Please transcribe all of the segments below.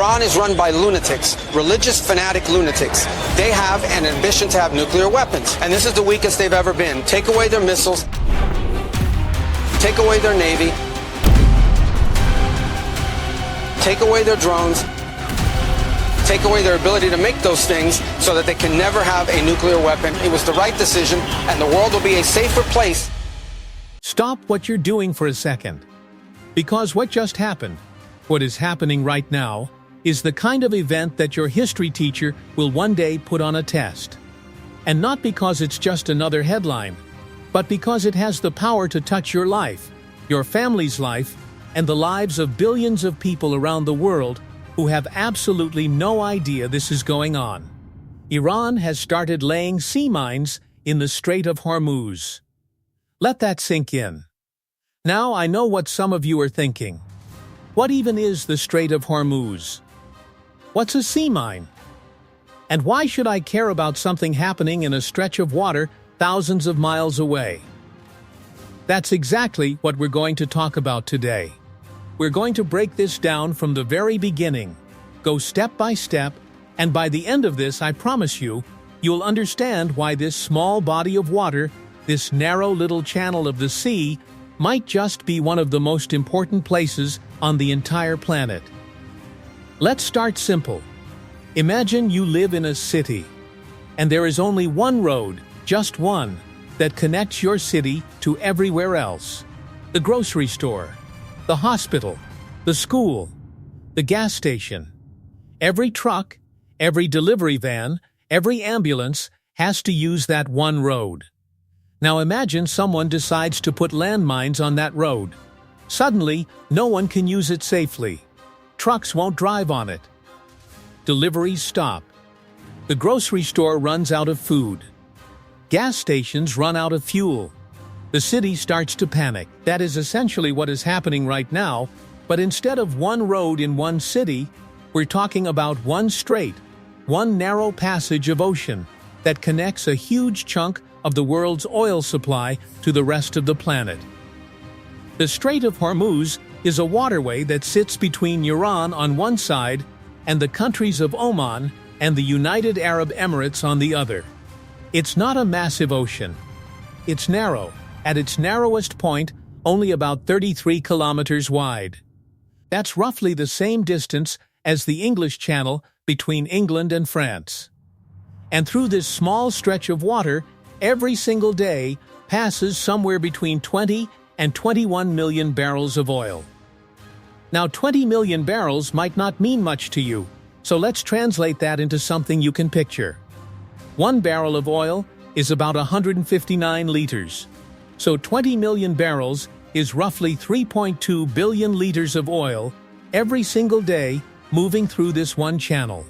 Iran is run by lunatics, religious fanatic lunatics. They have an ambition to have nuclear weapons, and this is the weakest they've ever been. Take away their missiles, take away their navy, take away their drones, take away their ability to make those things so that they can never have a nuclear weapon. It was the right decision, and the world will be a safer place. Stop what you're doing for a second. Because what just happened, what is happening right now, is the kind of event that your history teacher will one day put on a test. And not because it's just another headline, but because it has the power to touch your life, your family's life, and the lives of billions of people around the world who have absolutely no idea this is going on. Iran has started laying sea mines in the Strait of Hormuz. Let that sink in. Now I know what some of you are thinking. What even is the Strait of Hormuz? What's a sea mine? And why should I care about something happening in a stretch of water thousands of miles away? That's exactly what we're going to talk about today. We're going to break this down from the very beginning, go step by step, and by the end of this, I promise you, you'll understand why this small body of water, this narrow little channel of the sea, might just be one of the most important places on the entire planet. Let's start simple. Imagine you live in a city, and there is only one road, just one, that connects your city to everywhere else. The grocery store, the hospital, the school, the gas station. Every truck, every delivery van, every ambulance has to use that one road. Now imagine someone decides to put landmines on that road. Suddenly, no one can use it safely. Trucks won't drive on it. Deliveries stop. The grocery store runs out of food. Gas stations run out of fuel. The city starts to panic. That is essentially what is happening right now, but instead of one road in one city, we're talking about one strait, one narrow passage of ocean that connects a huge chunk of the world's oil supply to the rest of the planet. The Strait of Hormuz is a waterway that sits between Iran on one side and the countries of Oman and the United Arab Emirates on the other. It's not a massive ocean. It's narrow, at its narrowest point, only about 33 kilometers wide. That's roughly the same distance as the English Channel between England and France. And through this small stretch of water, every single day passes somewhere between 20 and 21 million barrels of oil. Now 20 million barrels might not mean much to you, so let's translate that into something you can picture. 1 barrel of oil is about 159 liters. So 20 million barrels is roughly 3.2 billion liters of oil every single day moving through this one channel.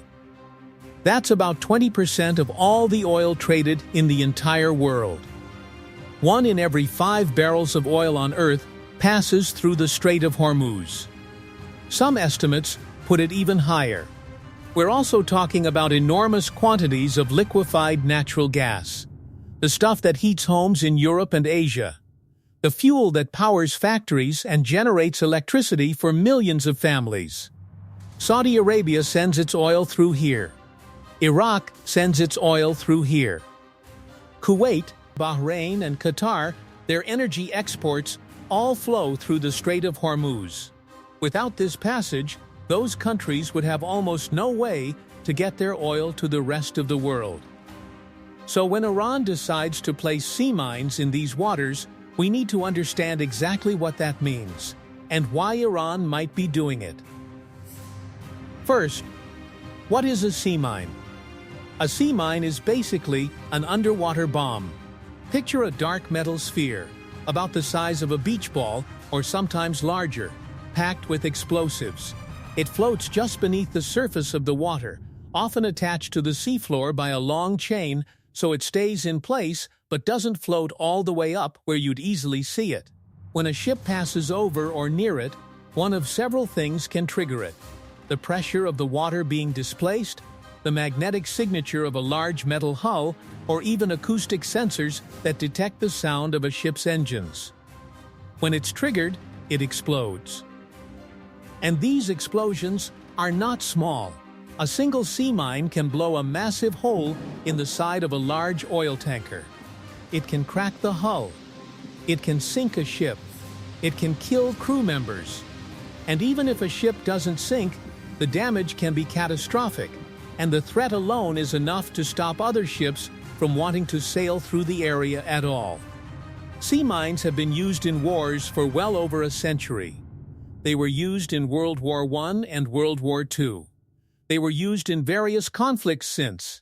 That's about 20% of all the oil traded in the entire world. 1 in every 5 barrels of oil on Earth passes through the Strait of Hormuz. Some estimates put it even higher. We're also talking about enormous quantities of liquefied natural gas, the stuff that heats homes in Europe and Asia, the fuel that powers factories and generates electricity for millions of families. Saudi Arabia sends its oil through here. Iraq sends its oil through here. Kuwait, Bahrain, and Qatar, their energy exports all flow through the Strait of Hormuz. Without this passage, those countries would have almost no way to get their oil to the rest of the world. So when Iran decides to place sea mines in these waters, we need to understand exactly what that means and why Iran might be doing it. First, what is a sea mine? A sea mine is basically an underwater bomb. Picture a dark metal sphere, about the size of a beach ball or sometimes larger, packed with explosives. It floats just beneath the surface of the water, often attached to the seafloor by a long chain, so it stays in place but doesn't float all the way up where you'd easily see it. When a ship passes over or near it, one of several things can trigger it: the pressure of the water being displaced, the magnetic signature of a large metal hull, or even acoustic sensors that detect the sound of a ship's engines. When it's triggered, it explodes. And these explosions are not small. A single sea mine can blow a massive hole in the side of a large oil tanker. It can crack the hull. It can sink a ship. It can kill crew members. And even if a ship doesn't sink, the damage can be catastrophic, and the threat alone is enough to stop other ships from wanting to sail through the area at all. Sea mines have been used in wars for well over a century. They were used in World War I and World War II. They were used in various conflicts since.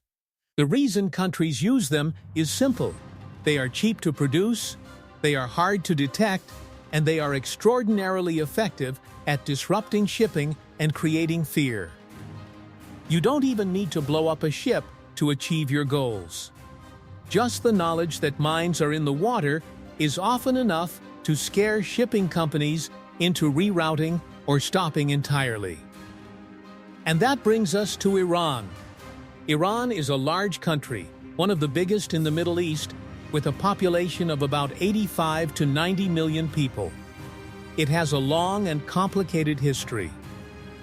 The reason countries use them is simple. They are cheap to produce, they are hard to detect, and they are extraordinarily effective at disrupting shipping and creating fear. You don't even need to blow up a ship to achieve your goals. Just the knowledge that mines are in the water is often enough to scare shipping companies into rerouting or stopping entirely. And that brings us to Iran. Iran is a large country, one of the biggest in the Middle East, with a population of about 85 to 90 million people. It has a long and complicated history.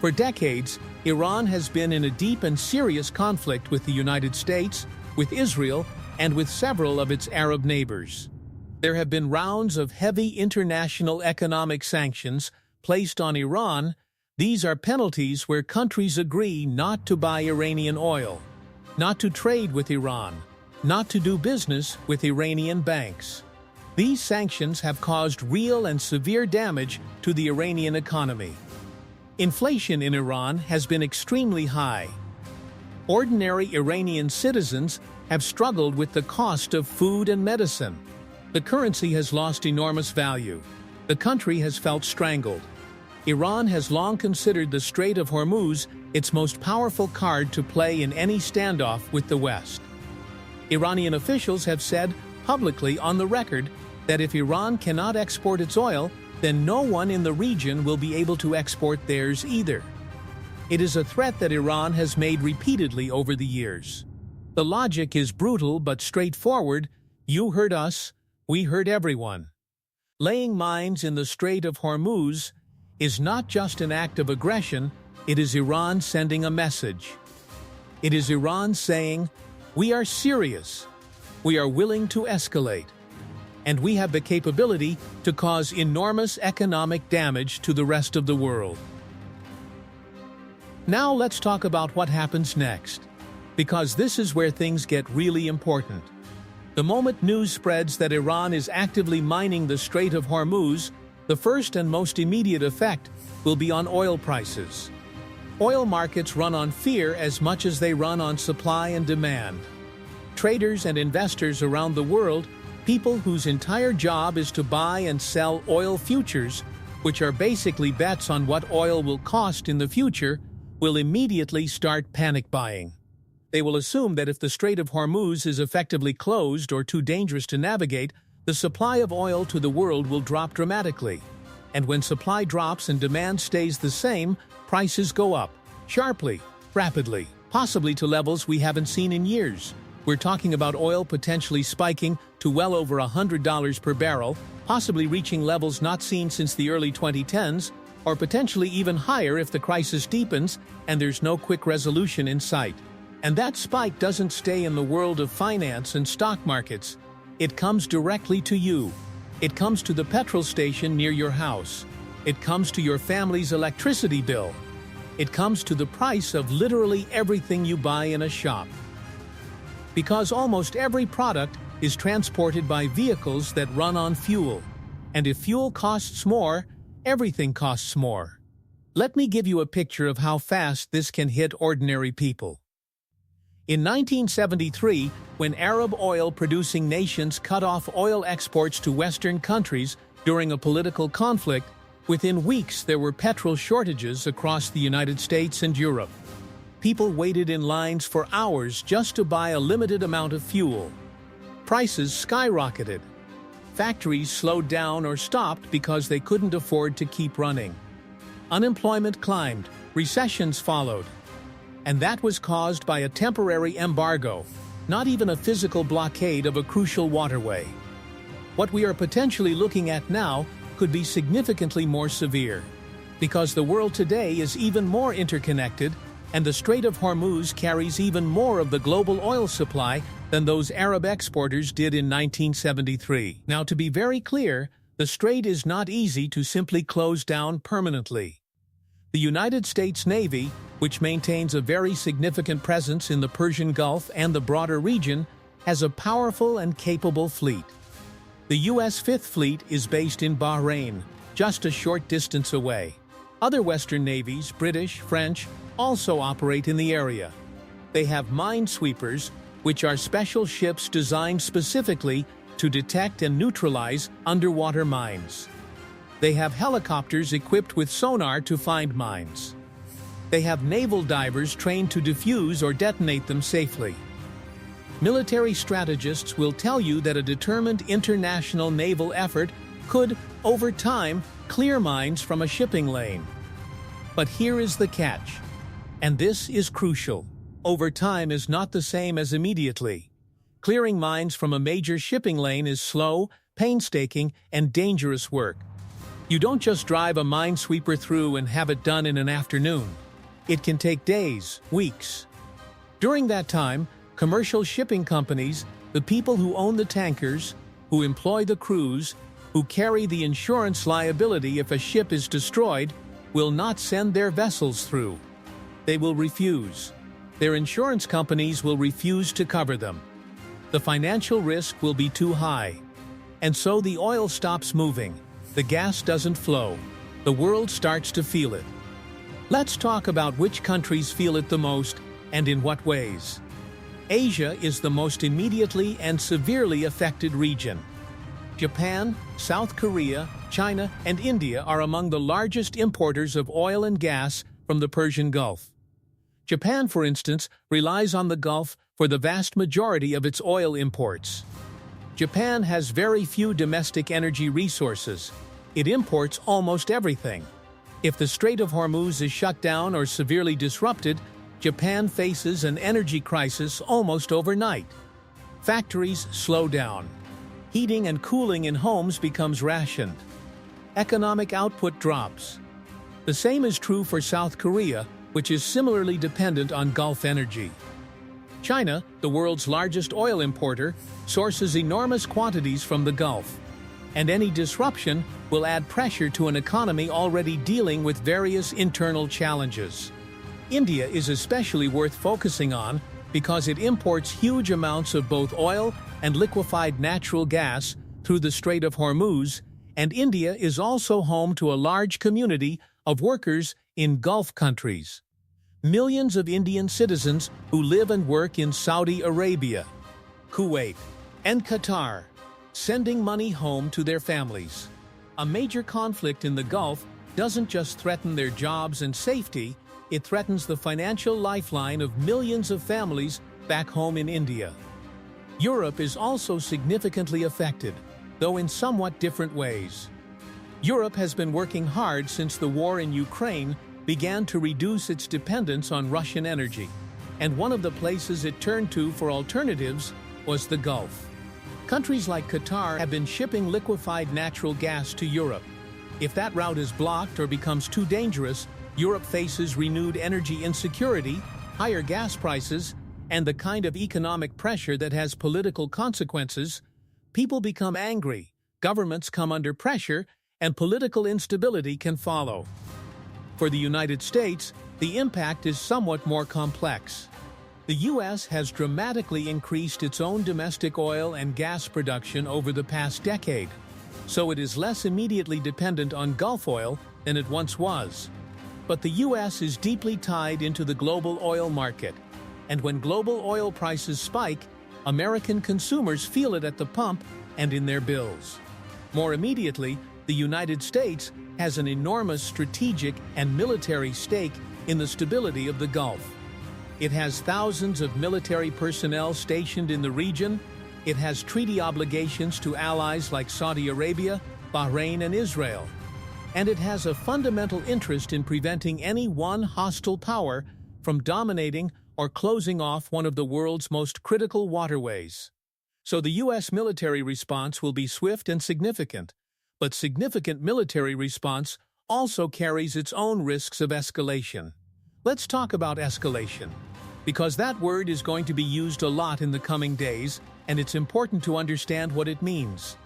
For decades, Iran has been in a deep and serious conflict with the United States, with Israel, and with several of its Arab neighbors. There have been rounds of heavy international economic sanctions placed on Iran. These are penalties where countries agree not to buy Iranian oil, not to trade with Iran, not to do business with Iranian banks. These sanctions have caused real and severe damage to the Iranian economy. Inflation in Iran has been extremely high. Ordinary Iranian citizens have struggled with the cost of food and medicine. The currency has lost enormous value. The country has felt strangled. Iran has long considered the Strait of Hormuz its most powerful card to play in any standoff with the West. Iranian officials have said publicly on the record that if Iran cannot export its oil, then no one in the region will be able to export theirs either. It is a threat that Iran has made repeatedly over the years. The logic is brutal but straightforward. You heard us, we heard everyone. Laying mines in the Strait of Hormuz is not just an act of aggression, it is Iran sending a message. It is Iran saying, "We are serious, we are willing to escalate, and we have the capability to cause enormous economic damage to the rest of the world." Now let's talk about what happens next, because this is where things get really important. The moment news spreads that Iran is actively mining the Strait of Hormuz, the first and most immediate effect will be on oil prices. Oil markets run on fear as much as they run on supply and demand. Traders and investors around the world, people whose entire job is to buy and sell oil futures, which are basically bets on what oil will cost in the future, will immediately start panic buying. They will assume that if the Strait of Hormuz is effectively closed or too dangerous to navigate, the supply of oil to the world will drop dramatically. And when supply drops and demand stays the same, prices go up, sharply, rapidly, possibly to levels we haven't seen in years. We're talking about oil potentially spiking to well over $100 per barrel, possibly reaching levels not seen since the early 2010s, or potentially even higher if the crisis deepens and there's no quick resolution in sight. And that spike doesn't stay in the world of finance and stock markets. It comes directly to you. It comes to the petrol station near your house. It comes to your family's electricity bill. It comes to the price of literally everything you buy in a shop. Because almost every product is transported by vehicles that run on fuel. And if fuel costs more, everything costs more. Let me give you a picture of how fast this can hit ordinary people. In 1973, when Arab oil-producing nations cut off oil exports to Western countries during a political conflict, within weeks there were petrol shortages across the United States and Europe. People waited in lines for hours just to buy a limited amount of fuel. Prices skyrocketed. Factories slowed down or stopped because they couldn't afford to keep running. Unemployment climbed, recessions followed. And that was caused by a temporary embargo, not even a physical blockade of a crucial waterway. What we are potentially looking at now could be significantly more severe. Because the world today is even more interconnected, and the Strait of Hormuz carries even more of the global oil supply than those Arab exporters did in 1973. Now, to be very clear, the strait is not easy to simply close down permanently. The United States Navy, which maintains a very significant presence in the Persian Gulf and the broader region, has a powerful and capable fleet. The U.S. Fifth Fleet is based in Bahrain, just a short distance away. Other Western navies, British, French, also operate in the area. They have minesweepers, which are special ships designed specifically to detect and neutralize underwater mines. They have helicopters equipped with sonar to find mines. They have naval divers trained to defuse or detonate them safely. Military strategists will tell you that a determined international naval effort could, over time, clear mines from a shipping lane. But here is the catch, and this is crucial. Over time is not the same as immediately. Clearing mines from a major shipping lane is slow, painstaking, and dangerous work. You don't just drive a minesweeper through and have it done in an afternoon. It can take days, weeks. During that time, commercial shipping companies, the people who own the tankers, who employ the crews, who carry the insurance liability if a ship is destroyed, will not send their vessels through. They will refuse. Their insurance companies will refuse to cover them. The financial risk will be too high. And so the oil stops moving. The gas doesn't flow. The world starts to feel it. Let's talk about which countries feel it the most and in what ways. Asia is the most immediately and severely affected region. Japan, South Korea, China, and India are among the largest importers of oil and gas from the Persian Gulf. Japan, for instance, relies on the Gulf for the vast majority of its oil imports. Japan has very few domestic energy resources. It imports almost everything. If the Strait of Hormuz is shut down or severely disrupted, Japan faces an energy crisis almost overnight. Factories slow down. Heating and cooling in homes becomes rationed. Economic output drops. The same is true for South Korea, which is similarly dependent on Gulf energy. China, the world's largest oil importer, sources enormous quantities from the Gulf. And any disruption will add pressure to an economy already dealing with various internal challenges. India is especially worth focusing on because it imports huge amounts of both oil and liquefied natural gas through the Strait of Hormuz, and India is also home to a large community of workers in Gulf countries. Millions of Indian citizens who live and work in Saudi Arabia, Kuwait, and Qatar, sending money home to their families. A major conflict in the Gulf doesn't just threaten their jobs and safety, it threatens the financial lifeline of millions of families back home in India. Europe is also significantly affected, though in somewhat different ways. Europe has been working hard since the war in Ukraine began to reduce its dependence on Russian energy, and one of the places it turned to for alternatives was the Gulf. Countries like Qatar have been shipping liquefied natural gas to Europe. If that route is blocked or becomes too dangerous, Europe faces renewed energy insecurity, higher gas prices, and the kind of economic pressure that has political consequences. People become angry, governments come under pressure, and political instability can follow. For the United States, the impact is somewhat more complex. The U.S. has dramatically increased its own domestic oil and gas production over the past decade, so it is less immediately dependent on Gulf oil than it once was. But the U.S. is deeply tied into the global oil market, and when global oil prices spike, American consumers feel it at the pump and in their bills. More immediately, the United States has an enormous strategic and military stake in the stability of the Gulf. It has thousands of military personnel stationed in the region. It has treaty obligations to allies like Saudi Arabia, Bahrain, and Israel. And it has a fundamental interest in preventing any one hostile power from dominating or closing off one of the world's most critical waterways. So the U.S. military response will be swift and significant. But significant military response also carries its own risks of escalation. Let's talk about escalation, because that word is going to be used a lot in the coming days, and it's important to understand what it means.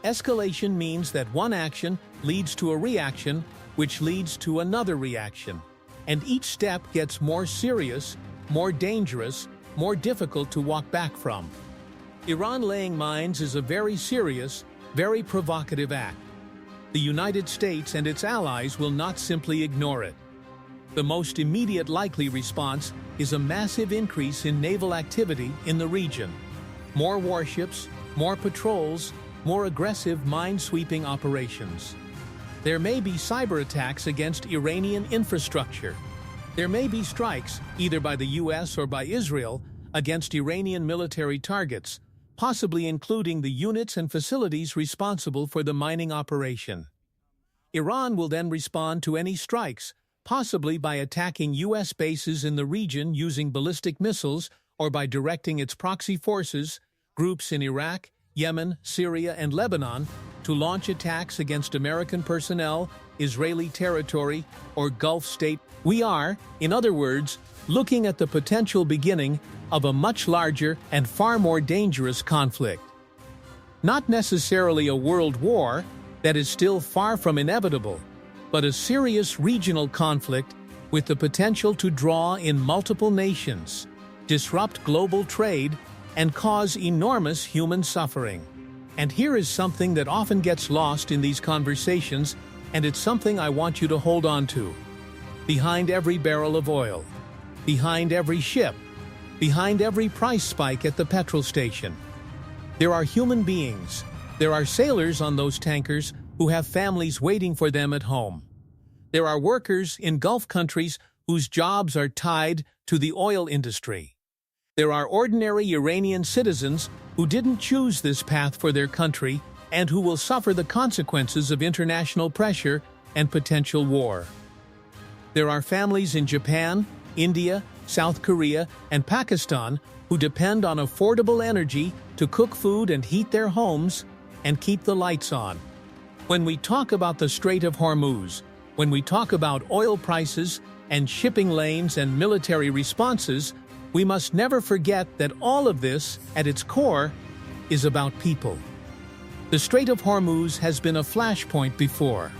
Escalation means that one action leads to a reaction, which leads to another reaction. And each step gets more serious, more dangerous, more difficult to walk back from. Iran laying mines is a very serious, very provocative act. The United States and its allies will not simply ignore it. The most immediate likely response is a massive increase in naval activity in the region. More warships, more patrols, more aggressive mine-sweeping operations. There may be cyber attacks against Iranian infrastructure. There may be strikes, either by the US or by Israel, against Iranian military targets, possibly including the units and facilities responsible for the mining operation. Iran will then respond to any strikes, possibly by attacking US bases in the region using ballistic missiles or by directing its proxy forces, groups in Iraq, Yemen, Syria, and Lebanon, to launch attacks against American personnel, Israeli territory, or Gulf state. We are, in other words, looking at the potential beginning of a much larger and far more dangerous conflict. Not necessarily a world war that is still far from inevitable, but a serious regional conflict with the potential to draw in multiple nations, disrupt global trade, and cause enormous human suffering. And here is something that often gets lost in these conversations, and it's something I want you to hold on to. Behind every barrel of oil, behind every ship, behind every price spike at the petrol station, there are human beings. There are sailors on those tankers who have families waiting for them at home. There are workers in Gulf countries whose jobs are tied to the oil industry. There are ordinary Iranian citizens who didn't choose this path for their country and who will suffer the consequences of international pressure and potential war. There are families in Japan, India, South Korea, and Pakistan who depend on affordable energy to cook food and heat their homes and keep the lights on. When we talk about the Strait of Hormuz, when we talk about oil prices and shipping lanes and military responses, we must never forget that all of this, at its core, is about people. The Strait of Hormuz has been a flashpoint before.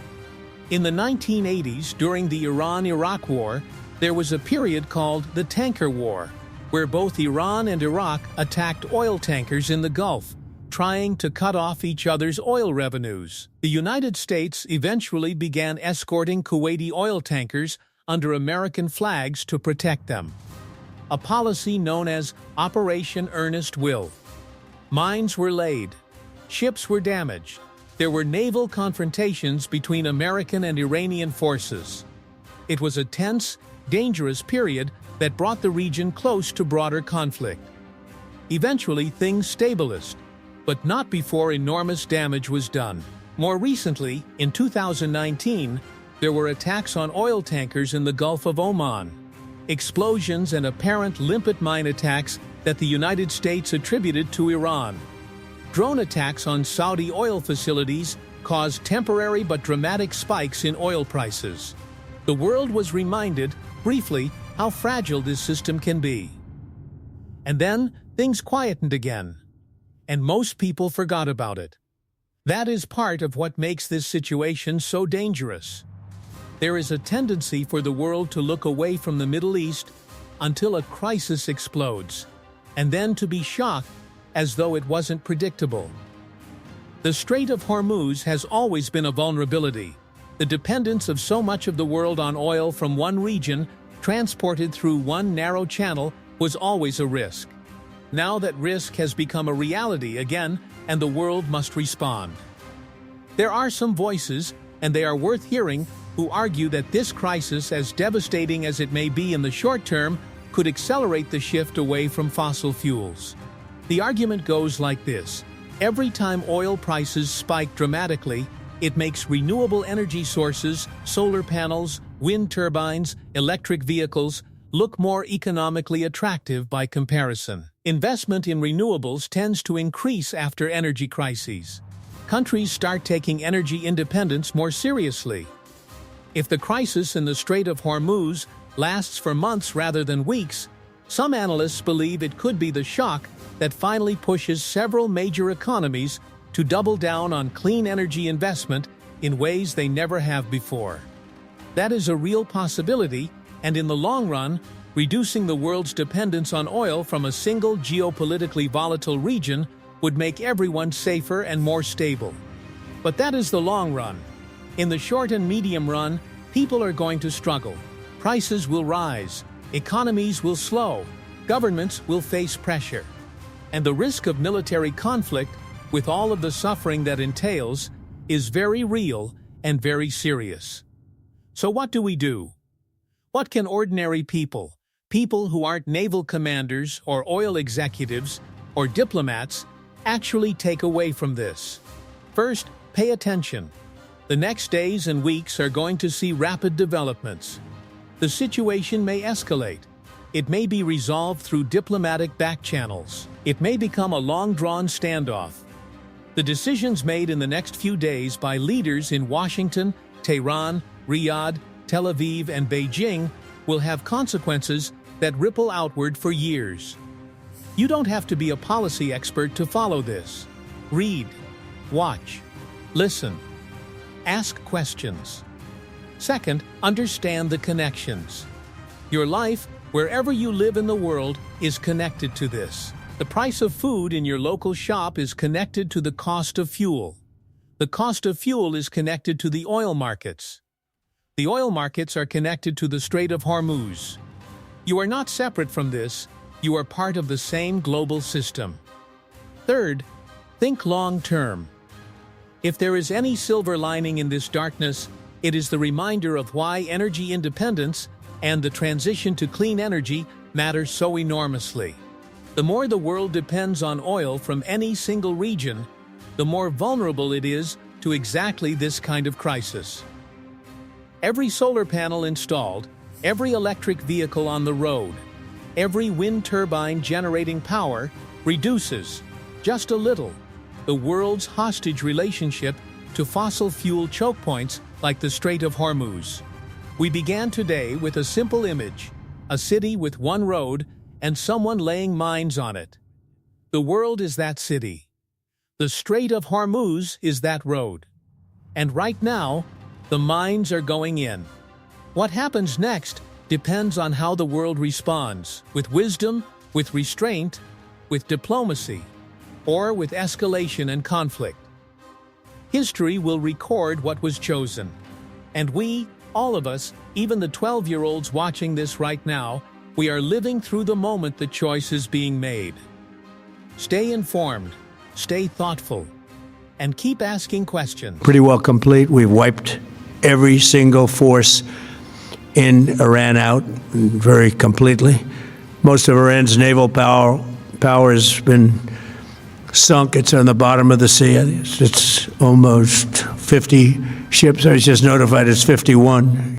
In the 1980s, during the Iran-Iraq War, there was a period called the Tanker War, where both Iran and Iraq attacked oil tankers in the Gulf, trying to cut off each other's oil revenues. The United States eventually began escorting Kuwaiti oil tankers under American flags to protect them. A policy known as Operation Earnest Will. Mines were laid. Ships were damaged. There were naval confrontations between American and Iranian forces. It was a tense, dangerous period that brought the region close to broader conflict. Eventually, things stabilized, but not before enormous damage was done. More recently, in 2019, there were attacks on oil tankers in the Gulf of Oman. Explosions and apparent limpet mine attacks that the United States attributed to Iran. Drone attacks on Saudi oil facilities caused temporary but dramatic spikes in oil prices. The world was reminded, briefly, how fragile this system can be. And then, things quietened again. And most people forgot about it. That is part of what makes this situation so dangerous. There is a tendency for the world to look away from the Middle East until a crisis explodes, and then to be shocked as though it wasn't predictable. The Strait of Hormuz has always been a vulnerability. The dependence of so much of the world on oil from one region, transported through one narrow channel, was always a risk. Now that risk has become a reality again, and the world must respond. There are some voices, and they are worth hearing, who argue that this crisis, as devastating as it may be in the short term, could accelerate the shift away from fossil fuels. The argument goes like this: every time oil prices spike dramatically, it makes renewable energy sources, solar panels, wind turbines, electric vehicles, look more economically attractive by comparison. Investment in renewables tends to increase after energy crises. Countries start taking energy independence more seriously. If the crisis in the Strait of Hormuz lasts for months rather than weeks, some analysts believe it could be the shock that finally pushes several major economies to double down on clean energy investment in ways they never have before. That is a real possibility, and in the long run, reducing the world's dependence on oil from a single geopolitically volatile region would make everyone safer and more stable. But that is the long run. In the short and medium run, people are going to struggle. Prices will rise, economies will slow, governments will face pressure. And the risk of military conflict, with all of the suffering that entails, is very real and very serious. So what do we do? What can ordinary people who aren't naval commanders or oil executives or diplomats, actually take away from this? First, pay attention. The next days and weeks are going to see rapid developments. The situation may escalate. It may be resolved through diplomatic back channels. It may become a long-drawn standoff. The decisions made in the next few days by leaders in Washington, Tehran, Riyadh, Tel Aviv, and Beijing will have consequences that ripple outward for years. You don't have to be a policy expert to follow this. Read, watch, listen, ask questions. Second, understand the connections. Your life, wherever you live in the world, is connected to this. The price of food in your local shop is connected to the cost of fuel. The cost of fuel is connected to the oil markets. The oil markets are connected to the Strait of Hormuz. You are not separate from this, you are part of the same global system. Third, think long-term. If there is any silver lining in this darkness, it is the reminder of why energy independence and the transition to clean energy matter so enormously. The more the world depends on oil from any single region, the more vulnerable it is to exactly this kind of crisis. Every solar panel installed, every electric vehicle on the road, every wind turbine generating power reduces, just a little, the world's hostage relationship to fossil fuel chokepoints like the Strait of Hormuz. We began today with a simple image, a city with one road and someone laying mines on it. The world is that city. The Strait of Hormuz is that road. And right now, the mines are going in. What happens next depends on how the world responds, with wisdom, with restraint, with diplomacy, or with escalation and conflict. History will record what was chosen. And we, all of us, even the 12-year-olds watching this right now, we are living through the moment the choice is being made. Stay informed, stay thoughtful, and keep asking questions. Pretty well complete. We've wiped every single force in Iran out very completely. Most of Iran's naval power has been sunk. It's on the bottom of the sea. It's almost 50 ships. I was just notified it's 51.